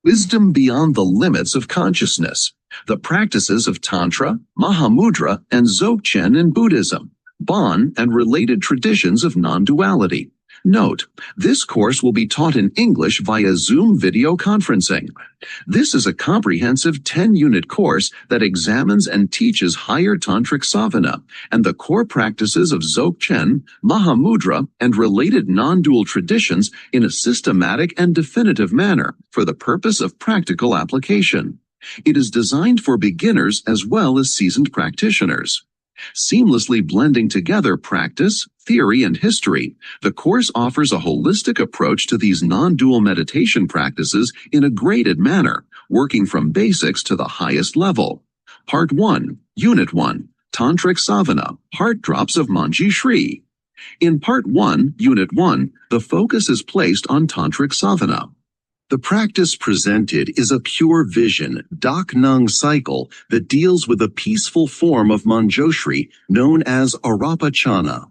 wisdom beyond the limits of consciousness, the practices of Tantra, Mahamudra, and Dzogchen in Buddhism, Bon and related traditions of non-duality. Note, this course will be taught in English via Zoom video conferencing. This is a comprehensive 10-unit course that examines and teaches higher Tantric sadhana and the core practices of Dzogchen, Mahamudra, and related non-dual traditions in a systematic and definitive manner for the purpose of practical application. It is designed for beginners as well as seasoned practitioners. Seamlessly blending together practice, theory, and history, the course offers a holistic approach to these non-dual meditation practices in a graded manner, working from basics to the highest level. Part 1, Unit 1, Tantric Sadhana, Heart Drops of Manjushri. In Part 1, Unit 1, the focus is placed on Tantric Sadhana. The practice presented is a pure vision, Dak-Nung cycle that deals with a peaceful form of Manjushri known as Arapachana.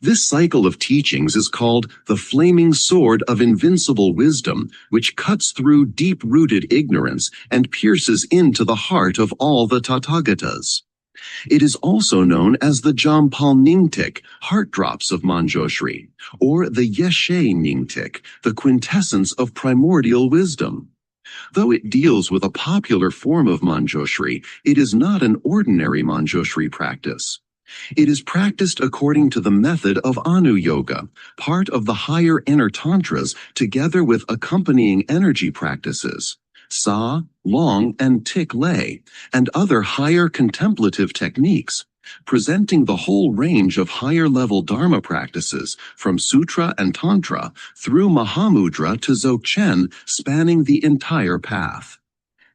This cycle of teachings is called the flaming sword of invincible wisdom, which cuts through deep-rooted ignorance and pierces into the heart of all the Tathagatas. It is also known as the Jampal Nyingtik, heart drops of Manjushri, or the Yeshe Nyingtik, the quintessence of primordial wisdom. Though it deals with a popular form of Manjushri, it is not an ordinary Manjushri practice. It is practiced according to the method of Anu Yoga, part of the higher inner tantras together with accompanying energy practices. Sa, Long, and Tik Lay, and other higher contemplative techniques, presenting the whole range of higher-level Dharma practices from Sutra and Tantra through Mahamudra to Dzogchen, spanning the entire path.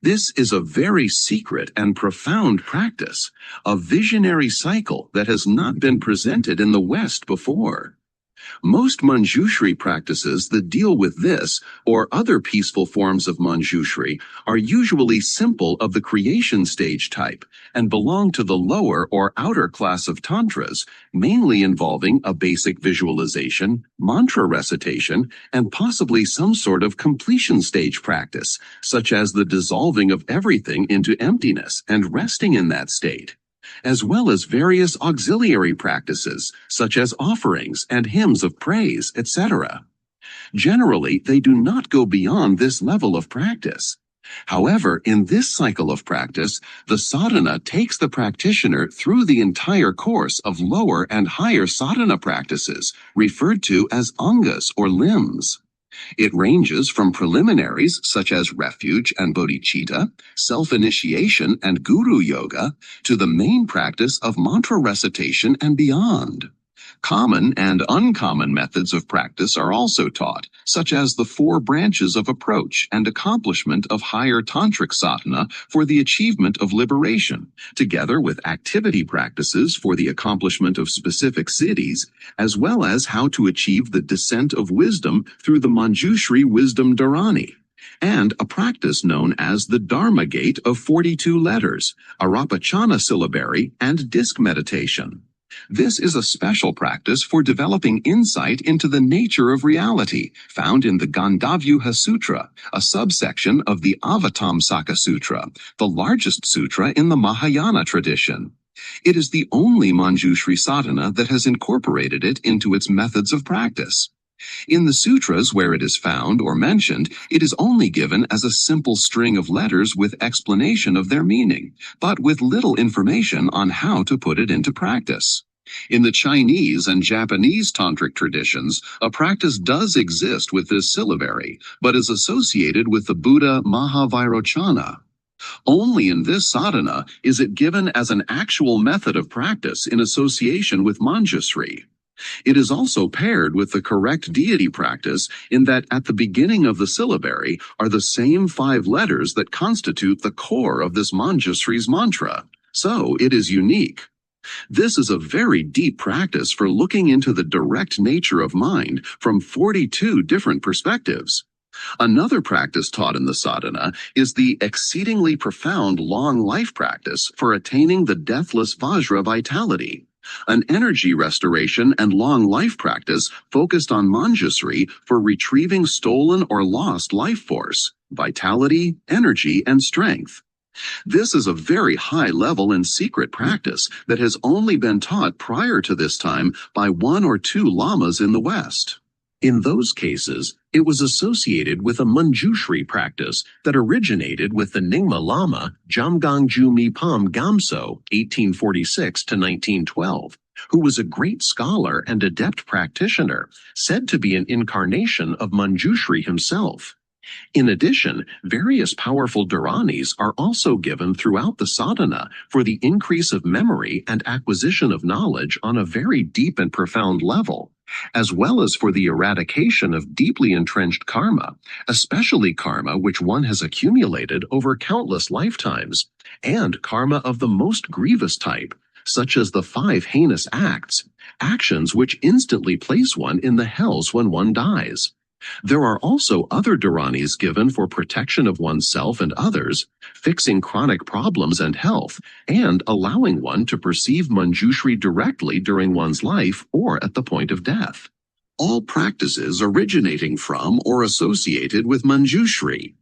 This is a very secret and profound practice, a visionary cycle that has not been presented in the West before. Most Manjushri practices that deal with this or other peaceful forms of Manjushri are usually simple of the creation stage type and belong to the lower or outer class of tantras, mainly involving a basic visualization, mantra recitation, and possibly some sort of completion stage practice, such as the dissolving of everything into emptiness and resting in that state, as well as various auxiliary practices, such as offerings and hymns of praise, etc. Generally, they do not go beyond this level of practice. However, in this cycle of practice, the sadhana takes the practitioner through the entire course of lower and higher sadhana practices, referred to as angas or limbs. It ranges from preliminaries such as refuge and bodhicitta, self-initiation and guru yoga, to the main practice of mantra recitation and beyond. Common and uncommon methods of practice are also taught, such as the 4 branches of approach and accomplishment of higher tantric sadhana for the achievement of liberation, together with activity practices for the accomplishment of specific siddhis, as well as how to achieve the descent of wisdom through the Manjushri wisdom dharani, and a practice known as the Dharma Gate of 42 letters, Arapachana syllabary, and disc meditation. This is a special practice for developing insight into the nature of reality, found in the Gandavyuha Sutra, a subsection of the Avatamsaka Sutra, the largest sutra in the Mahayana tradition. It is the only Manjushri sadhana that has incorporated it into its methods of practice. In the sutras where it is found or mentioned, it is only given as a simple string of letters with explanation of their meaning, but with little information on how to put it into practice. In the Chinese and Japanese tantric traditions, a practice does exist with this syllabary, but is associated with the Buddha Mahavairochana. Only in this sadhana is it given as an actual method of practice in association with Manjushri. It is also paired with the correct deity practice in that at the beginning of the syllabary are the same 5 letters that constitute the core of this Manjushri's mantra, so it is unique. This is a very deep practice for looking into the direct nature of mind from 42 different perspectives. Another practice taught in the sadhana is the exceedingly profound long life practice for attaining the deathless Vajra vitality. an energy restoration and long life practice focused on Manjusri for retrieving stolen or lost life force, vitality, energy, and strength. This is a very high level and secret practice that has only been taught prior to this time by 1 or 2 lamas in the West. In those cases, it was associated with a Manjushri practice that originated with the Nyingma Lama Jamgangju Mipam Gamso 1846 to 1912, who was a great scholar and adept practitioner, said to be an incarnation of Manjushri himself. In addition, various powerful dharanis are also given throughout the sadhana for the increase of memory and acquisition of knowledge on a very deep and profound level, as well as for the eradication of deeply entrenched karma, especially karma which one has accumulated over countless lifetimes, and karma of the most grievous type, such as the 5 heinous acts, actions which instantly place one in the hells when one dies. There are also other dharanis given for protection of oneself and others, fixing chronic problems and health, and allowing one to perceive Manjushri directly during one's life or at the point of death. All practices originating from or associated with Manjushri.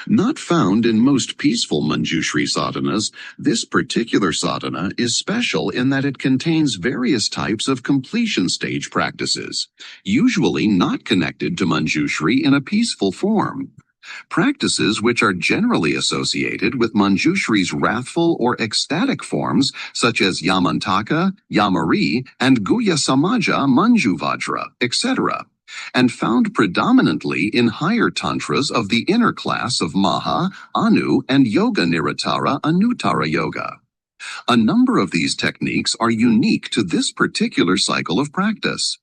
Not found in most peaceful Manjushri sadhanas, this particular sadhana is special in that it contains various types of completion stage practices, usually not connected to Manjushri in a peaceful form. Practices which are generally associated with Manjushri's wrathful or ecstatic forms such as Yamantaka, Yamari, and Guhya Samaja Manjuvajra, etc., and found predominantly in higher tantras of the inner class of Maha, Anu, and Yoga Niratara Anuttara Yoga. A number of these techniques are unique to this particular cycle of practice.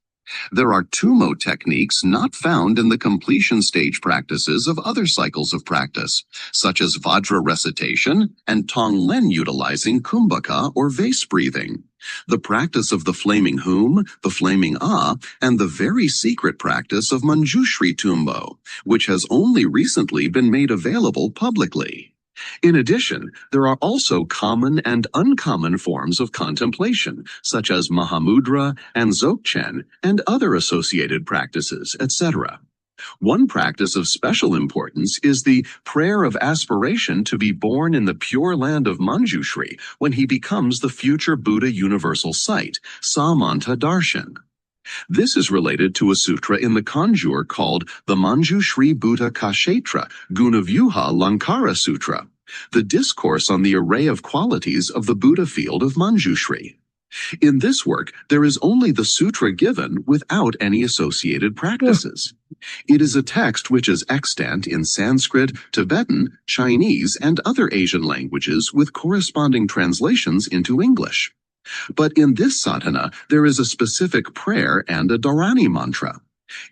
There are Tummo techniques not found in the completion stage practices of other cycles of practice, such as Vajra recitation and Tonglen utilizing Kumbhaka or vase breathing, the practice of the flaming hum, the flaming ah, and the very secret practice of Manjushri Tumbo, which has only recently been made available publicly. In addition, there are also common and uncommon forms of contemplation, such as Mahamudra and Dzogchen and other associated practices, etc. One practice of special importance is the prayer of aspiration to be born in the pure land of Manjushri when he becomes the future Buddha universal sight, Samanta Darshan. This is related to a sutra in the Kanjur called the Manjushri Buddha Kshetra Gunavyuha Lankara Sutra, the discourse on the array of qualities of the Buddha field of Manjushri. In this work, there is only the sutra given without any associated practices. It is a text which is extant in Sanskrit, Tibetan, Chinese, and other Asian languages with corresponding translations into English. But in this sadhana, there is a specific prayer and a dharani mantra.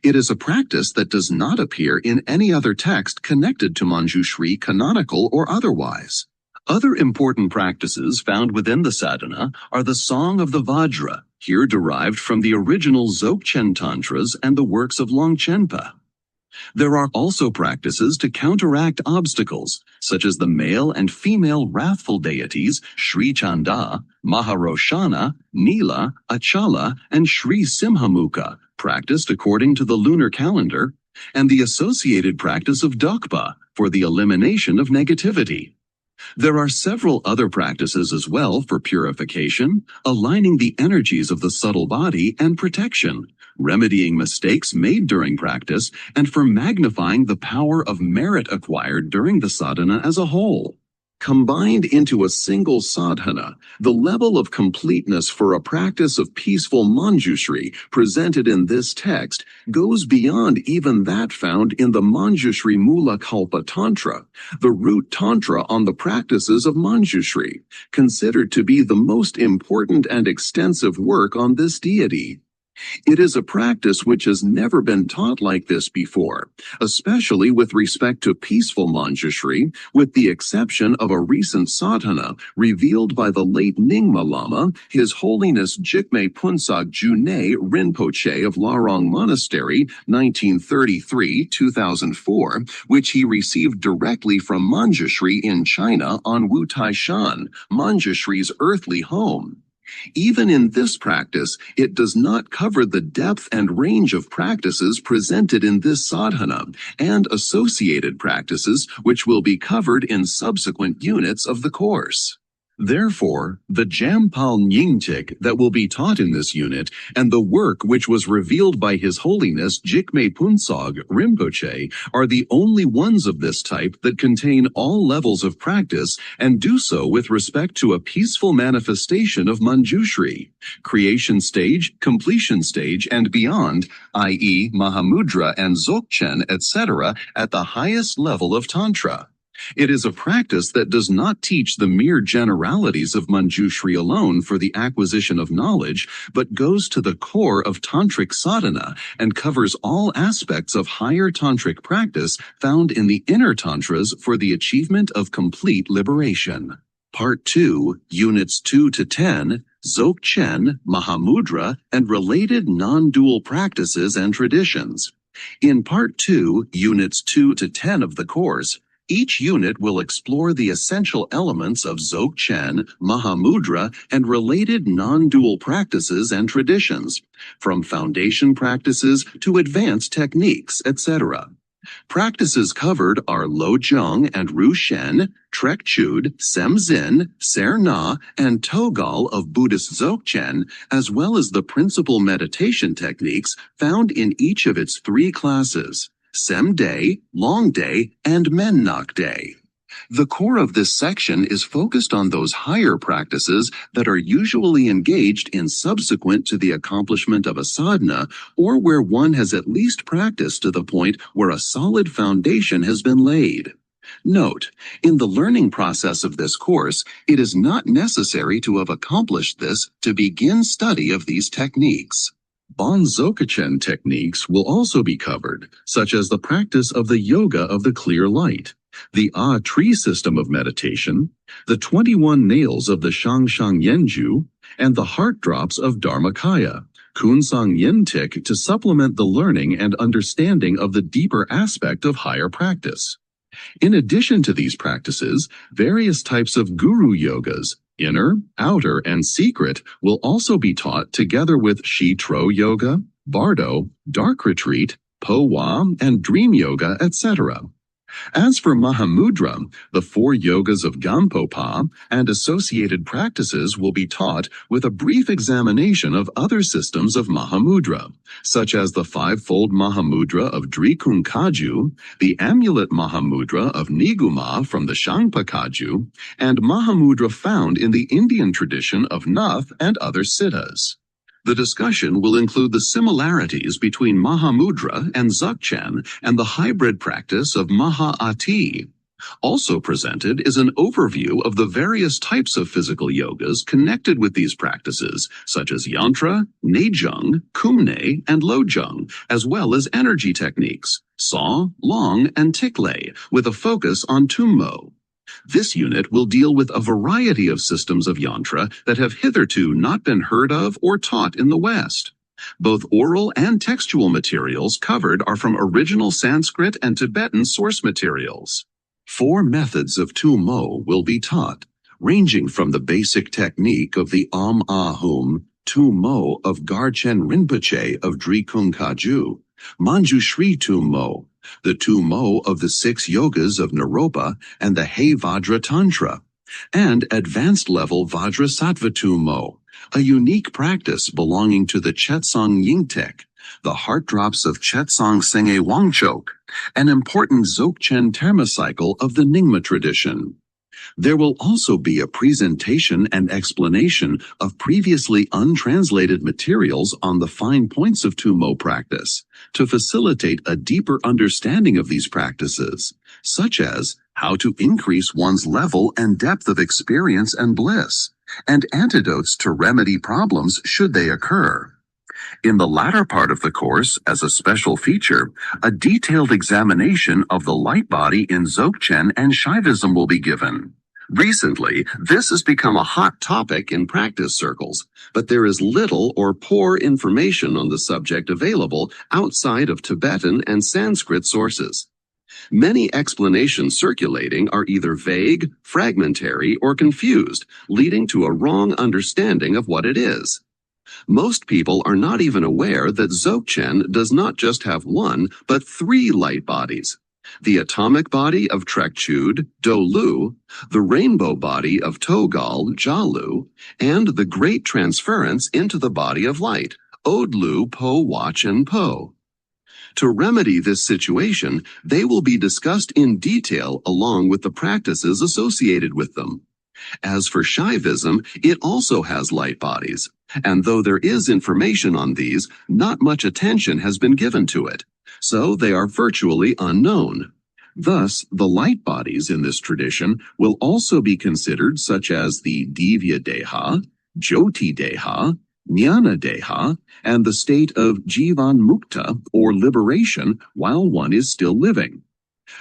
It is a practice that does not appear in any other text connected to Manjushri, canonical or otherwise. Other important practices found within the sadhana are the Song of the Vajra, here derived from the original Dzogchen Tantras and the works of Longchenpa. There are also practices to counteract obstacles, such as the male and female wrathful deities Sri Chanda, Maharoshana, Nila, Achala, and Sri Simhamukha, practiced according to the lunar calendar, and the associated practice of Dokpa for the elimination of negativity. There are several other practices as well for purification, aligning the energies of the subtle body and protection, remedying mistakes made during practice, and for magnifying the power of merit acquired during the sadhana as a whole. Combined into a single sadhana, the level of completeness for a practice of peaceful Manjushri presented in this text goes beyond even that found in the Manjushri Mula Kalpa Tantra, the root tantra on the practices of Manjushri, considered to be the most important and extensive work on this deity. It is a practice which has never been taught like this before, especially with respect to peaceful Manjushri, with the exception of a recent sadhana revealed by the late Nyingma Lama, His Holiness Jigme Punsag June Rinpoche of Larong Monastery, 1933-2004, which he received directly from Manjushri in China on Wu Tai Shan, Manjushri's earthly home. Even in this practice, it does not cover the depth and range of practices presented in this sadhana and associated practices which will be covered in subsequent units of the course. Therefore, the Jampal Nyingtik that will be taught in this unit and the work which was revealed by His Holiness Jigme Punsog Rinpoche are the only ones of this type that contain all levels of practice and do so with respect to a peaceful manifestation of Manjushri, creation stage, completion stage, and beyond, i.e. Mahamudra and Dzogchen, etc., at the highest level of Tantra. It is a practice that does not teach the mere generalities of Manjushri alone for the acquisition of knowledge, but goes to the core of Tantric sadhana and covers all aspects of higher Tantric practice found in the inner Tantras for the achievement of complete liberation. Part 2, Units 2 to 10, Dzogchen, Mahamudra, and related non-dual practices and traditions. In Part 2, Units 2 to 10 of the course, each unit will explore the essential elements of Dzogchen, Mahamudra, and related non-dual practices and traditions, from foundation practices to advanced techniques, etc. Practices covered are Lojong and Rushen, Trekchud, Semzin, Serna, and Togal of Buddhist Dzogchen, as well as the principal meditation techniques found in each of its three classes: Sem Day, Long Day, and Mennak Day. The core of this section is focused on those higher practices that are usually engaged in subsequent to the accomplishment of a sadhana, or where one has at least practiced to the point where a solid foundation has been laid. Note, in the learning process of this course, it is not necessary to have accomplished this to begin study of these techniques. Dzogchen techniques will also be covered, such as the practice of the yoga of the clear light, the tree system of meditation, the 21 nails of the Shangshang Yenju, and the heart drops of Dharmakaya, Kunsang Yentik, to supplement the learning and understanding of the deeper aspect of higher practice. In addition to these practices, various types of guru yogas, inner, outer, and secret, will also be taught together with Shi-Tro yoga, Bardo, dark retreat, Po-Wa, and dream yoga, etc. As for Mahamudra, the 4 yogas of Gampopa and associated practices will be taught with a brief examination of other systems of Mahamudra, such as the 5-fold Mahamudra of Drikung Kaju, the amulet Mahamudra of Niguma from the Shangpa Kaju, and Mahamudra found in the Indian tradition of Nath and other siddhas. The discussion will include the similarities between Mahamudra and Dzogchen and the hybrid practice of Maha-Ati. Also presented is an overview of the various types of physical yogas connected with these practices, such as Yantra, Nejung, Kumne, and Lojung, as well as energy techniques, Saw, Long, and Tiklay, with a focus on Tummo. This unit will deal with a variety of systems of yantra that have hitherto not been heard of or taught in the West. Both oral and textual materials covered are from original Sanskrit and Tibetan source materials. 4 methods of Tummo will be taught, ranging from the basic technique of the Ahum Tummo of Garchen Rinpoche of Drikung Kaju, Manjushri Tummo, the Tummo of the 6 yogas of Naropa and the He Vajra Tantra, and advanced level Vajrasattva Tummo, a unique practice belonging to the Chetsong Yingtek, the heart drops of Chetsong Senge Wangchok, an important Dzogchen termacycle of the Nyingma tradition. There will also be a presentation and explanation of previously untranslated materials on the fine points of Tummo practice to facilitate a deeper understanding of these practices, such as how to increase one's level and depth of experience and bliss, and antidotes to remedy problems should they occur. In the latter part of the course, as a special feature, a detailed examination of the light body in Dzogchen and Shaivism will be given. Recently, this has become a hot topic in practice circles, but there is little or poor information on the subject available outside of Tibetan and Sanskrit sources. Many explanations circulating are either vague, fragmentary, or confused, leading to a wrong understanding of what it is. Most people are not even aware that Dzogchen does not just have one, but three light bodies. The atomic body of Trekchud, Do-Lu, the rainbow body of Togal, Ja-Lu, and the great transference into the body of light, Od-Lu, Po-Wachen Po. To remedy this situation, they will be discussed in detail along with the practices associated with them. As for Shaivism, it also has light bodies, and though there is information on these, not much attention has been given to it, so they are virtually unknown. Thus, the light bodies in this tradition will also be considered such as the Divya Deha, Jyoti Deha, Jnana Deha, and the state of Jivan Mukta, or liberation, while one is still living.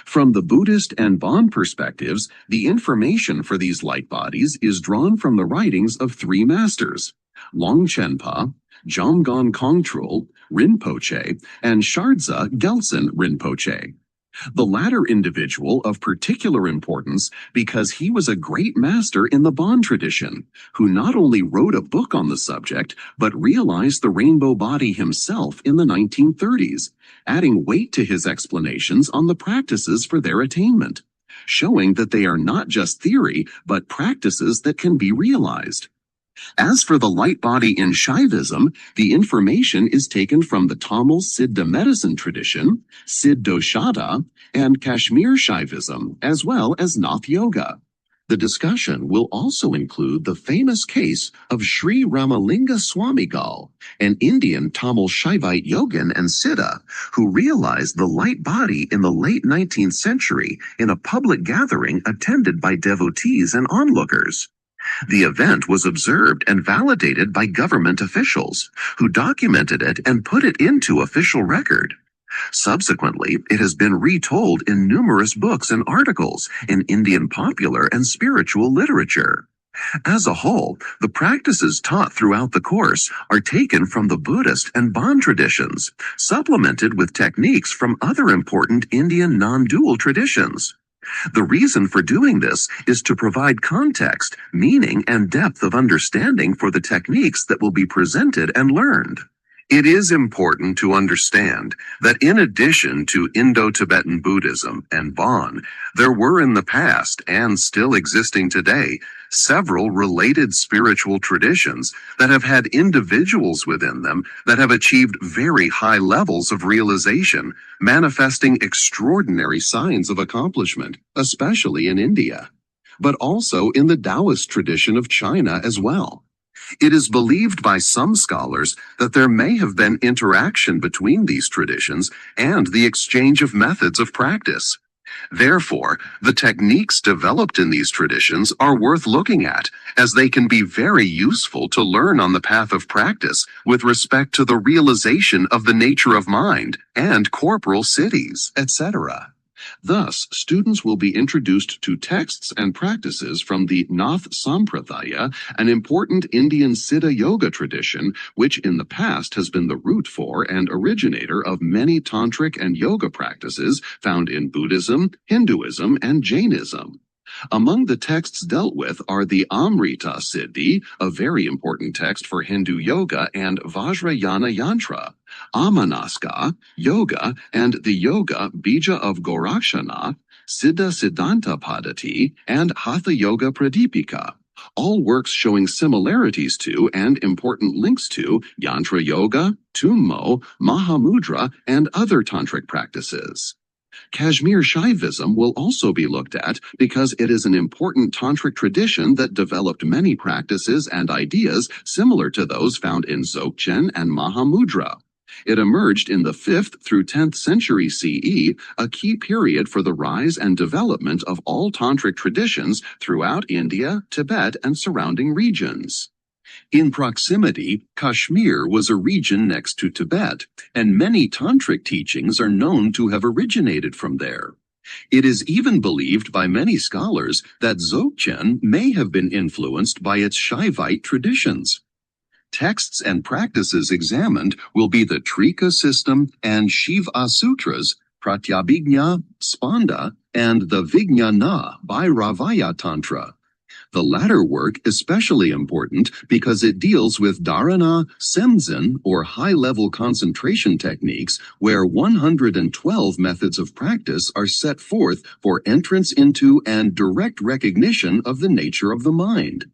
From the Buddhist and Bon perspectives, the information for these light bodies is drawn from the writings of three masters, Longchenpa, Jamgon Kongtrul, Rinpoche, and Shardza Gelsen Rinpoche. The latter individual of particular importance because he was a great master in the Bon tradition, who not only wrote a book on the subject, but realized the rainbow body himself in the 1930s, adding weight to his explanations on the practices for their attainment, showing that they are not just theory, but practices that can be realized. As for the light body in Shaivism, the information is taken from the Tamil Siddha medicine tradition, Siddhoshada, and Kashmir Shaivism, as well as Nath Yoga. The discussion will also include the famous case of Sri Ramalinga Swamigal, an Indian Tamil Shaivite yogin and siddha who realized the light body in the late 19th century in a public gathering attended by devotees and onlookers. The event was observed and validated by government officials, who documented it and put it into official record. Subsequently, it has been retold in numerous books and articles in Indian popular and spiritual literature. As a whole, the practices taught throughout the course are taken from the Buddhist and Bon traditions, supplemented with techniques from other important Indian non-dual traditions. The reason for doing this is to provide context, meaning, and depth of understanding for the techniques that will be presented and learned. It is important to understand that in addition to Indo-Tibetan Buddhism and Bon, there were in the past, and still existing today, several related spiritual traditions that have had individuals within them that have achieved very high levels of realization, manifesting extraordinary signs of accomplishment, especially in India, but also in the Taoist tradition of China as well. It is believed by some scholars that there may have been interaction between these traditions and the exchange of methods of practice. Therefore, the techniques developed in these traditions are worth looking at, as they can be very useful to learn on the path of practice with respect to the realization of the nature of mind and corporal cities, etc. Thus, students will be introduced to texts and practices from the Nath Sampradaya, an important Indian Siddha Yoga tradition, which in the past has been the root for and originator of many Tantric and yoga practices found in Buddhism, Hinduism, and Jainism. Among the texts dealt with are the Amrita Siddhi, a very important text for Hindu yoga, and Vajrayana Yantra, Amanaska, Yoga, and the Yoga Bija of Gorakshana, Siddha Siddhanta Padati, and Hatha Yoga Pradipika, all works showing similarities to and important links to Yantra Yoga, Tummo, Mahamudra, and other tantric practices. Kashmir Shaivism will also be looked at because it is an important tantric tradition that developed many practices and ideas similar to those found in Dzogchen and Mahamudra. It emerged in the 5th through 10th century CE, a key period for the rise and development of all tantric traditions throughout India, Tibet, and surrounding regions. In proximity, Kashmir was a region next to Tibet, and many tantric teachings are known to have originated from there. It is even believed by many scholars that Dzogchen may have been influenced by its Shaivite traditions. Texts and practices examined will be the Trika system and Shiva Sutras, Pratyabhijna, Spanda, and the Vijnana Bhairavaya Tantra. The latter work especially important because it deals with dharana, semzen, or high-level concentration techniques where 112 methods of practice are set forth for entrance into and direct recognition of the nature of the mind.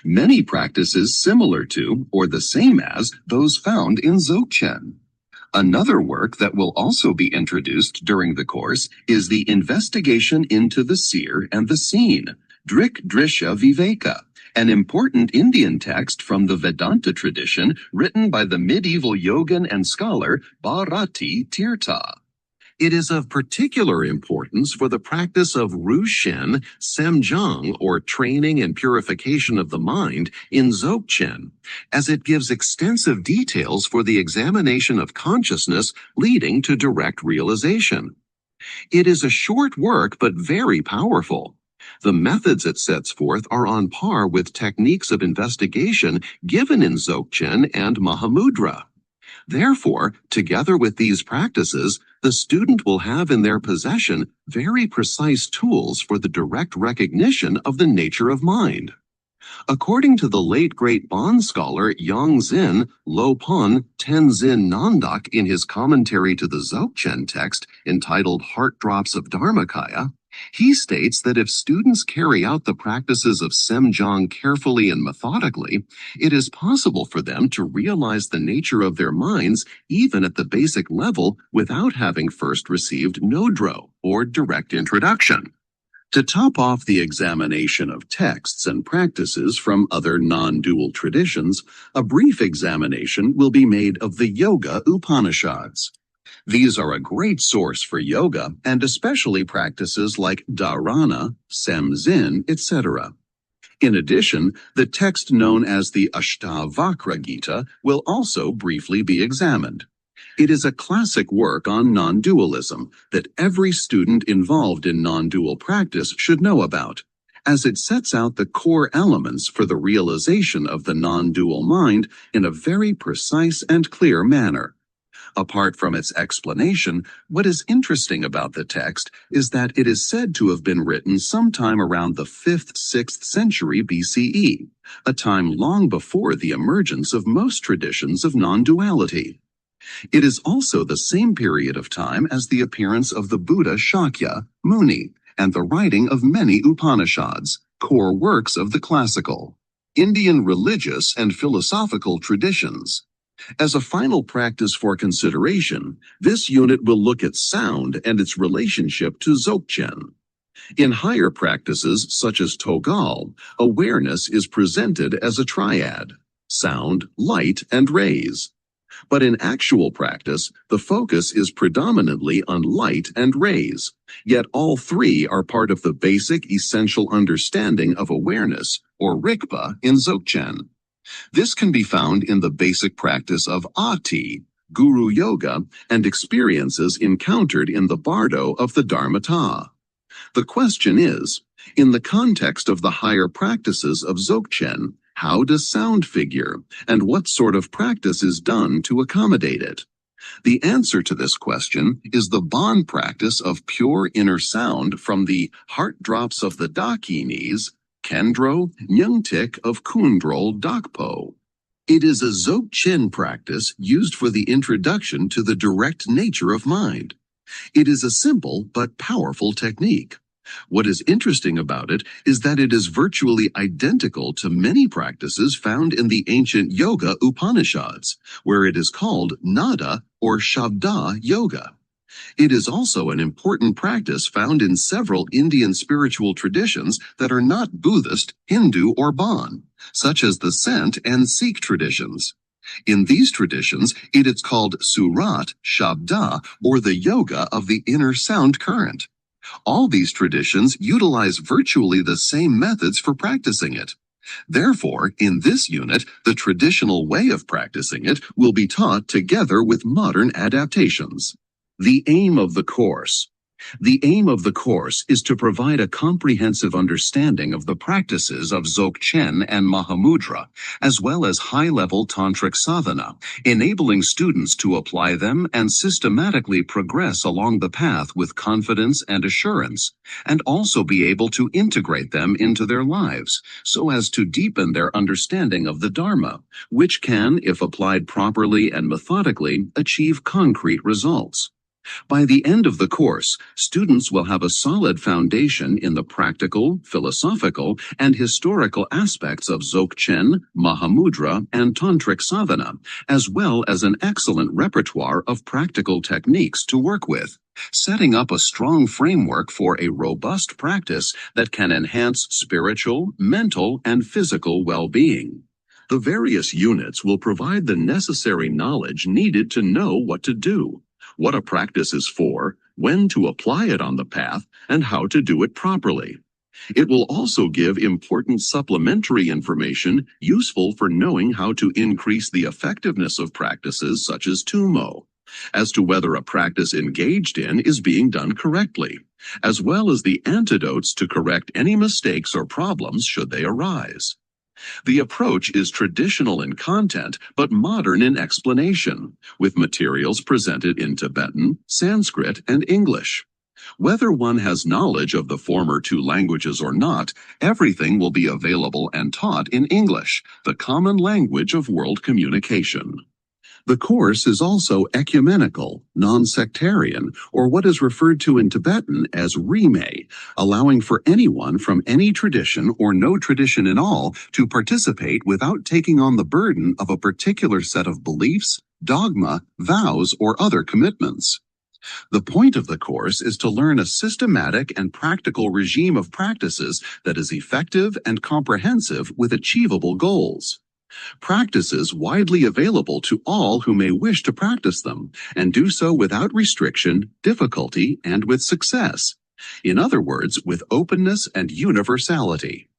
Many practices similar to, or the same as, those found in Dzogchen. Another work that will also be introduced during the course is the investigation into the seer and the seen, Drik Drisha Viveka, an important Indian text from the Vedanta tradition written by the medieval yogin and scholar Bharati Tirtha. It is of particular importance for the practice of Rushin Semjang, or training and purification of the mind, in Dzogchen, as it gives extensive details for the examination of consciousness leading to direct realization. It is a short work but very powerful. The methods it sets forth are on par with techniques of investigation given in Dzogchen and Mahamudra. Therefore, together with these practices, the student will have in their possession very precise tools for the direct recognition of the nature of mind. According to the late great Bon scholar Yongzin Lopon Tenzin Nandak in his commentary to the Dzogchen text entitled Heart Drops of Dharmakaya, he states that if students carry out the practices of Semjang carefully and methodically, it is possible for them to realize the nature of their minds even at the basic level without having first received Nodro, or direct introduction. To top off the examination of texts and practices from other non-dual traditions, a brief examination will be made of the Yoga Upanishads. These are a great source for yoga, and especially practices like dharana, semzen, etc. In addition, the text known as the Ashtavakra Gita will also briefly be examined. It is a classic work on non-dualism that every student involved in non-dual practice should know about, as it sets out the core elements for the realization of the non-dual mind in a very precise and clear manner. Apart from its explanation, what is interesting about the text is that it is said to have been written sometime around the 5th-6th century BCE, a time long before the emergence of most traditions of non-duality. It is also the same period of time as the appearance of the Buddha Shakya, Muni, and the writing of many Upanishads, core works of the classical Indian religious and philosophical traditions. As a final practice for consideration, this unit will look at sound and its relationship to Dzogchen. In higher practices, such as Togal, awareness is presented as a triad: sound, light, and rays. But in actual practice, the focus is predominantly on light and rays, yet all three are part of the basic essential understanding of awareness, or Rigpa, in Dzogchen. This can be found in the basic practice of Ati, Guru Yoga, and experiences encountered in the bardo of the Dharmata. The question is, in the context of the higher practices of Dzogchen, how does sound figure, and what sort of practice is done to accommodate it? The answer to this question is the Bon practice of pure inner sound from the heart drops of the Dakinis, Kendro Nyungtik of Kundrol Dakpo. It is a Dzogchen practice used for the introduction to the direct nature of mind. It is a simple but powerful technique. What is interesting about it is that it is virtually identical to many practices found in the ancient Yoga Upanishads, where it is called Nada or Shabda Yoga. It is also an important practice found in several Indian spiritual traditions that are not Buddhist, Hindu, or Bon, such as the Sant and Sikh traditions. In these traditions, it is called Surat, Shabda, or the yoga of the inner sound current. All these traditions utilize virtually the same methods for practicing it. Therefore, in this unit, the traditional way of practicing it will be taught together with modern adaptations. The aim of the course. The aim of the course is to provide a comprehensive understanding of the practices of Dzogchen and Mahamudra, as well as high-level Tantric sadhana, enabling students to apply them and systematically progress along the path with confidence and assurance, and also be able to integrate them into their lives, so as to deepen their understanding of the Dharma, which can, if applied properly and methodically, achieve concrete results. By the end of the course, students will have a solid foundation in the practical, philosophical, and historical aspects of Dzogchen, Mahamudra, and Tantric sadhana, as well as an excellent repertoire of practical techniques to work with, setting up a strong framework for a robust practice that can enhance spiritual, mental, and physical well-being. The various units will provide the necessary knowledge needed to know what to do, what a practice is for, when to apply it on the path, and how to do it properly. It will also give important supplementary information useful for knowing how to increase the effectiveness of practices such as Tumo, as to whether a practice engaged in is being done correctly, as well as the antidotes to correct any mistakes or problems should they arise. The approach is traditional in content, but modern in explanation, with materials presented in Tibetan, Sanskrit, and English. Whether one has knowledge of the former two languages or not, everything will be available and taught in English, the common language of world communication. The course is also ecumenical, non-sectarian, or what is referred to in Tibetan as rime, allowing for anyone from any tradition or no tradition at all to participate without taking on the burden of a particular set of beliefs, dogma, vows, or other commitments. The point of the course is to learn a systematic and practical regime of practices that is effective and comprehensive with achievable goals. Practices widely available to all who may wish to practice them, and do so without restriction, difficulty, and with success. In other words, with openness and universality.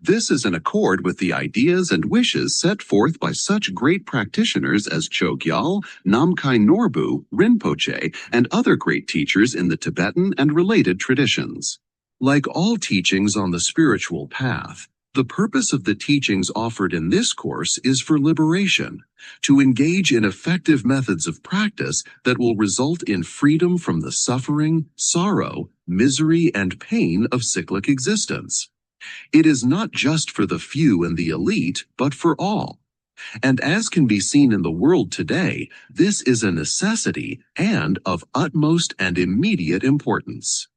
This is in accord with the ideas and wishes set forth by such great practitioners as Chogyal, Namkhai Norbu, Rinpoche, and other great teachers in the Tibetan and related traditions. Like all teachings on the spiritual path, the purpose of the teachings offered in this course is for liberation, to engage in effective methods of practice that will result in freedom from the suffering, sorrow, misery, and pain of cyclic existence. It is not just for the few and the elite, but for all. And as can be seen in the world today, this is a necessity and of utmost and immediate importance.